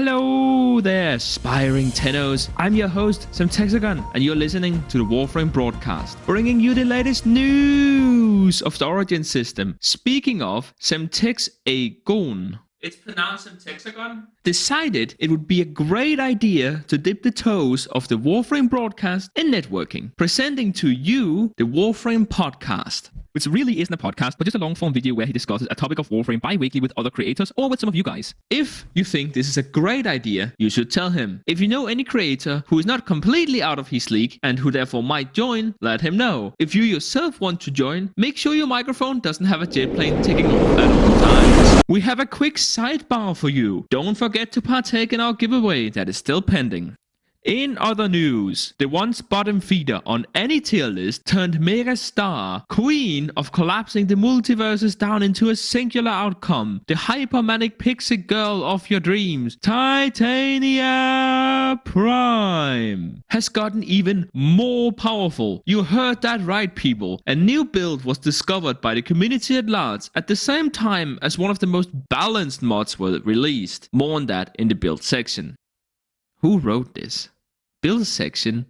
Hello there, aspiring tennos. I'm your host, Semtexagon, and you're listening to the Warframe broadcast, bringing you the latest news of the Origin system. Speaking of, Semtexagon, it's pronounced Semtexagon, decided it would be a great idea to dip the toes of the Warframe broadcast in networking, presenting to you the Warframe podcast. Which really isn't a podcast, but just a long-form video where he discusses a topic of Warframe bi-weekly with other creators or with some of you guys. If you think this is a great idea, you should tell him. If you know any creator who is not completely out of his league and who therefore might join, let him know. If you yourself want to join, make sure your microphone doesn't have a jet plane ticking off at all times. We have a quick sidebar for you. Don't forget to partake in our giveaway that is still pending. In other news, the once bottom feeder on any tier list turned mega star, queen of collapsing the multiverses down into a singular outcome, the hypermanic pixie girl of your dreams, Titania Prime, has gotten even more powerful. You heard that right, people. A new build was discovered by the community at large at the same time as one of the most balanced mods were released. More on that in the build section. Who wrote this? Build section,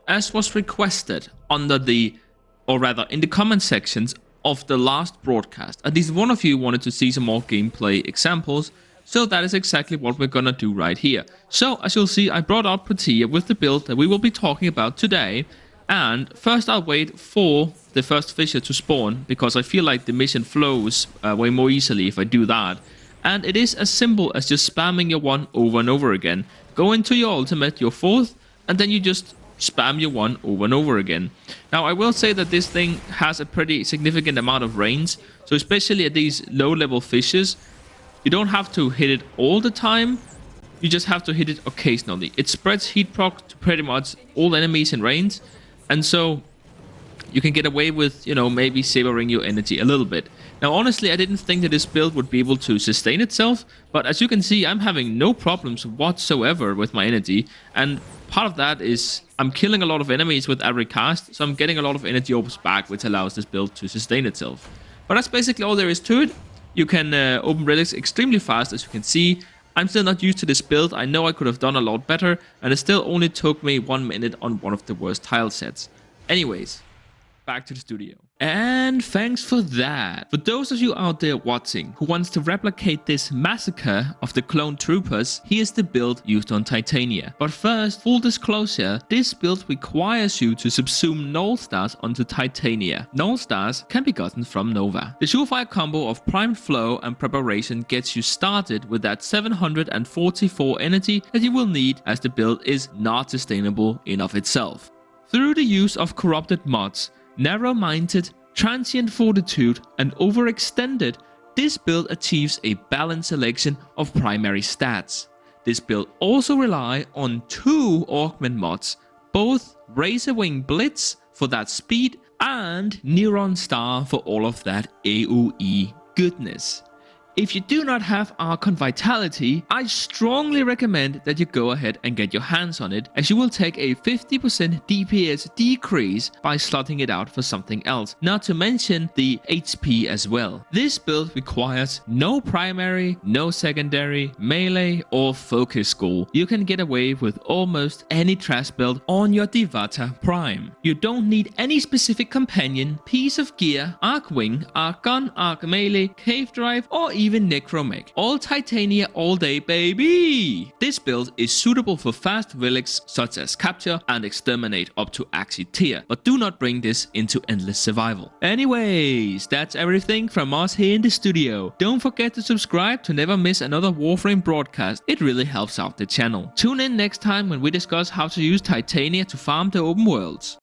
as was requested under in the comment sections of the last broadcast. At least one of you wanted to see some more gameplay examples, so that is exactly what we're gonna do right here. So as you'll see, I brought out Patia with the build that we will be talking about today. And first I'll wait for the first fissure to spawn, because I feel like the mission flows way more easily if I do that. And it is as simple as just spamming your one over and over again. Go into your ultimate, your fourth, and then you just spam your one over and over again. Now I will say that this thing has a pretty significant amount of range, so especially at these low level fishes, you don't have to hit it all the time, you just have to hit it occasionally. It spreads heat proc to pretty much all enemies in range, and so you can get away with, you know, maybe savoring your energy a little bit. Now, honestly, I didn't think that this build would be able to sustain itself, but as you can see, I'm having no problems whatsoever with my energy, and part of that is I'm killing a lot of enemies with every cast, so I'm getting a lot of energy orbs back, which allows this build to sustain itself. But that's basically all there is to it. You can open relics extremely fast, as you can see. I'm still not used to this build. I know I could have done a lot better, and it still only took me 1 minute on one of the worst tile sets. Anyways, back to the studio. And thanks for that. For those of you out there watching who wants to replicate this massacre of the clone troopers, here's the build used on Titania. But first, full disclosure, this build requires you to subsume NULL stars onto Titania. NULL stars can be gotten from Nova. The surefire combo of primed flow and preparation gets you started with that 744 energy that you will need, as the build is not sustainable in of itself. Through the use of corrupted mods, narrow-minded, transient fortitude, and overextended, this build achieves a balanced selection of primary stats. This build also relies on 2 augment mods, both Razorwing Blitz for that speed and Neuron Star for all of that AoE goodness. If you do not have Archon Vitality, I strongly recommend that you go ahead and get your hands on it, as you will take a 50% DPS decrease by slotting it out for something else, not to mention the HP as well. This build requires no primary, no secondary, melee or focus school. You can get away with almost any trash build on your Divata Prime. You don't need any specific companion, piece of gear, Arc Wing, Arc Gun, Arc Melee, Cave Drive, or even Necromech. All Titania all day, baby! This build is suitable for fast relics such as Capture and Exterminate up to Axie tier, but do not bring this into Endless Survival. Anyways, that's everything from us here in the studio. Don't forget to subscribe to never miss another Warframe broadcast. It really helps out the channel. Tune in next time when we discuss how to use Titania to farm the open worlds.